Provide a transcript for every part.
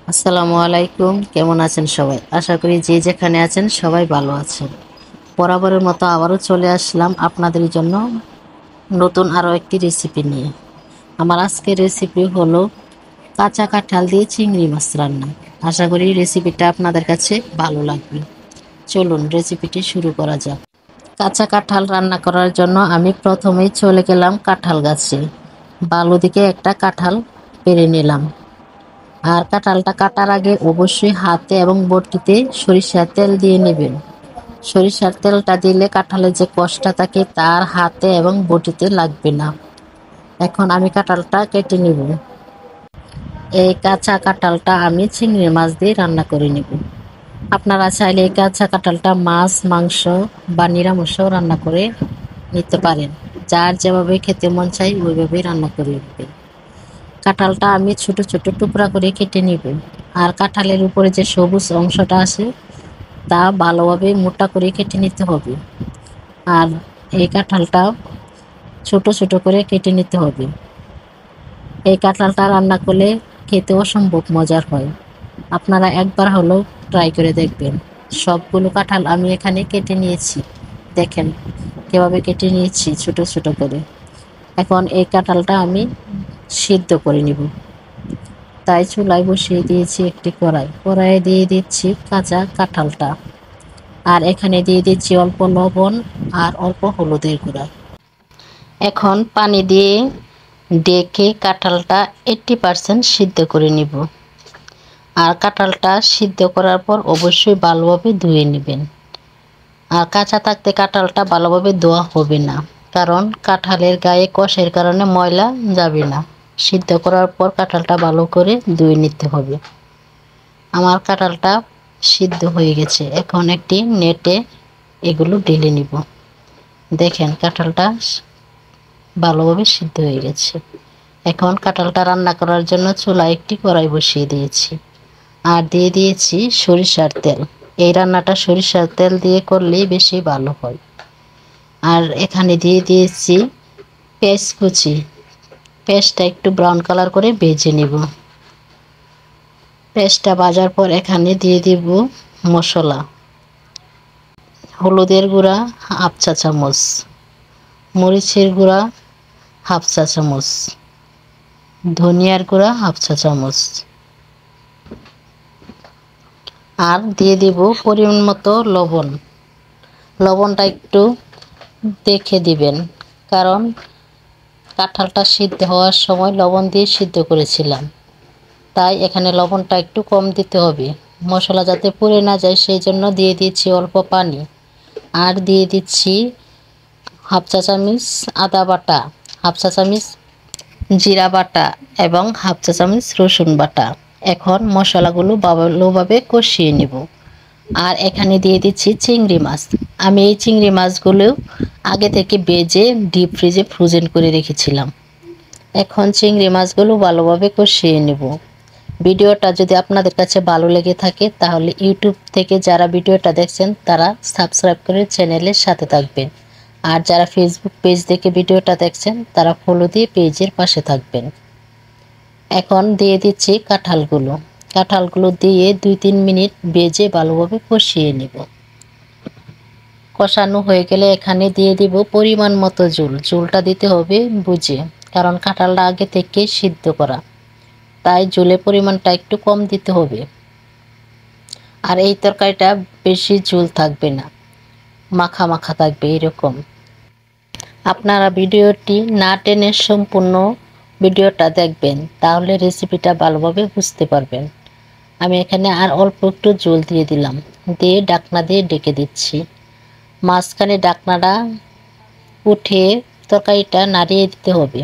আসসালামু আলাইকুম। কেমন আছেন সবাই? আশা করি যে যেখানে আছেন সবাই ভালো আছেন। বরাবরের মতো আবারও চলে আসলাম আপনাদের জন্য নতুন আরও একটি রেসিপি নিয়ে। আমার আজকের রেসিপি হলো কাঁচা কাঁঠাল দিয়ে চিংড়ি মাছ রান্না। আশা করি রেসিপিটা আপনাদের কাছে ভালো লাগবে। চলুন রেসিপিটি শুরু করা যাক। কাঁচা কাঁঠাল রান্না করার জন্য আমি প্রথমেই চলে গেলাম কাঁঠাল গাছে। বালু দিকে একটা কাঁঠাল পেড়ে নিলাম। আর কাঁঠালটা কাটার আগে অবশ্যই হাতে এবং বটিতে সরিষার তেল দিয়ে নেবেন। সরিষার তেলটা দিলে কাঁঠালের যে কষটা থাকে তার হাতে এবং বটিতে লাগবে না। এখন আমি কাঁঠালটা কেটে নিব। এই কাঁচা কাঁঠালটা আমি চিংড়ি মাছ দিয়ে রান্না করে নেব। আপনারা চাইলে এই কাঁচা কাঁঠালটা মাছ, মাংস বা নিরামিষও রান্না করে নিতে পারেন। যার যেভাবে খেতে মন চাই ওইভাবেই রান্না করে নেবেন। কাঁঠালটা আমি ছোট ছোট টুকরা করে কেটে নিব। আর কাঁঠালের উপরে যে সবুজ অংশটা আছে তা ভালোভাবে মোটা করে কেটে নিতে হবে। আর এই কাঁঠালটা ছোট ছোট করে কেটে নিতে হবে। এই কাঁঠালটা রান্না করলে খেতে অসম্ভব মজার হয়। আপনারা একবার হলেও ট্রাই করে দেখবেন। সবগুলো কাঁঠাল আমি এখানে কেটে নিয়েছি। দেখেন কিভাবে কেটে নিয়েছি ছোট ছোট করে। এখন এই কাঁঠালটা আমি সিদ্ধ করে নিব। তাই চুলায় বসিয়ে দিয়েছি একটি কড়াই। কড়াইয়ে দিয়ে দিচ্ছি কাঁচা কাঁঠালটা। আর এখানে দিয়ে দিচ্ছি অল্প লবণ আর অল্প হলুদের গুঁড়া। এখন পানি দিয়ে ডেকে কাঁঠালটা 80% সিদ্ধ করে নিব। আর কাঁঠালটা সিদ্ধ করার পর অবশ্যই ভালোভাবে ধুয়ে নেবেন। আর কাঁচা থাকতে কাঁঠালটা ভালোভাবে ধোয়া হবে না, কারণ কাঁঠালের গায়ে কষের কারণে ময়লা যাবে না। সিদ্ধ করার পর কাঁঠালটা ভালো করে ধুয়ে নিতে হবে। আমার কাঁঠালটা সিদ্ধ হয়ে গেছে। এখন একটি নেটে এগুলো ঢেলে নিব। দেখেন কাঁঠালটা ভালোভাবে সিদ্ধ হয়ে গেছে। এখন কাঁঠালটা রান্না করার জন্য চুলায় একটি কড়াই বসিয়ে দিয়েছি। আর দিয়ে দিয়েছি সরিষার তেল। এই রান্নাটা সরিষার তেল দিয়ে করলেই বেশি ভালো হয়। আর এখানে দিয়ে দিয়েছি পেঁয়াজ কুচি। পেঁয়াজটা একটু ব্রাউন কালার করে ভেজে নিব। পেঁয়াজটা ভাজার পর এখানে দিয়ে দিব মশলা। হলুদের গুঁড়া হাফ চা চামচ, মরিচের গুঁড়া হাফ চা চামচ, ধনিয়ার গুঁড়া হাফ চা চামচ। আর দিয়ে দিব পরিমাণ মতো লবণ। লবণটা একটু দেখে দিবেন, কারণ কাঁঠালটা সিদ্ধ হওয়ার সময় লবণ দিয়ে সিদ্ধ করেছিলাম, তাই এখানে লবণটা একটু কম দিতে হবে। মশলা যাতে পুড়ে না যায় সেই জন্য দিয়ে দিচ্ছি অল্প পানি। আর দিয়ে দিচ্ছি হাফ চা চামচ আদা বাটা, হাফ চা চামচ জিরা বাটা এবং হাফ চা চামচ রসুন বাটা। এখন মশলাগুলো ভালোভাবে কষিয়ে নেব। আর এখানে দিয়ে দিচ্ছি চিংড়ি মাছ। আমি এই চিংড়ি মাছগুলো আগে থেকে ভেজে ডিপ ফ্রিজে ফ্রোজেন করে রেখেছিলাম। এখন চিংড়ি মাছগুলো ভালোভাবে কষিয়ে নেব। ভিডিওটা যদি আপনাদের কাছে ভালো লেগে থাকে তাহলে ইউটিউব থেকে যারা ভিডিওটা দেখছেন তারা সাবস্ক্রাইব করে চ্যানেলের সাথে থাকবেন। আর যারা ফেসবুক পেজ থেকে ভিডিওটা দেখছেন তারা ফলো দিয়ে পেজের পাশে থাকবেন। এখন দিয়ে দিচ্ছি কাঁঠালগুলো। কাঁঠালগুলো দিয়ে 2-3 মিনিট ভেজে ভালোভাবে কষিয়ে নেব। কষানো হয়ে গেলে এখানে দিয়ে দিব পরিমাণ মতো ঝোল। ঝোলটা দিতে হবে বুঝে, কারণ কাঁঠালটা আগে থেকে সিদ্ধ করা, তাই ঝোলের পরিমাণটা একটু কম দিতে হবে। আর এই তরকারিটা বেশি ঝোল থাকবে না, মাখা মাখা থাকবে এরকম। আপনারা ভিডিওটি না টেনে সম্পূর্ণ ভিডিওটা দেখবেন, তাহলে রেসিপিটা ভালোভাবে বুঝতে পারবেন। আমি এখানে আর অল্প একটু ঝোল দিয়ে দিলাম, দিয়ে ঢাকনা দিয়ে ডেকে দিচ্ছি। মাঝখানে ঢাকনাটা উঠে তরকারিটা নাড়িয়ে দিতে হবে,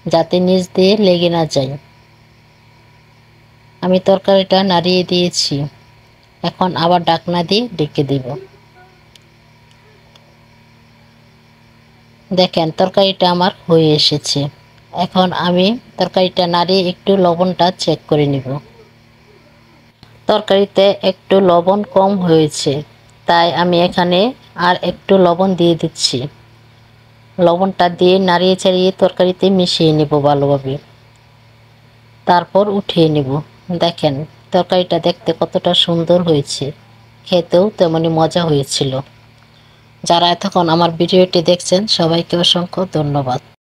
যাতে নিচ দিয়ে লেগে না যায়। আমি তরকারিটা নাড়িয়ে দিয়েছি। এখন আবার ঢাকনা দিয়ে ডেকে দিব। দেখেন তরকারিটা আমার হয়ে এসেছে। এখন আমি তরকারিটা নাড়িয়ে একটু লবণটা চেক করে নিব। তরকারিতে একটু লবণ কম হয়েছে, তাই আমি এখানে আর একটু লবণ দিয়ে দিচ্ছি। লবণটা দিয়ে নাড়িয়ে চাড়িয়ে তরকারিতে মিশিয়ে নেব ভালোভাবে, তারপর উঠিয়ে নেব। দেখেন তরকারিটা দেখতে কতটা সুন্দর হয়েছে, খেতেও তেমনি মজা হয়েছিল। যারা এতক্ষণ আমার ভিডিওটি দেখছেন সবাইকে অসংখ্য ধন্যবাদ।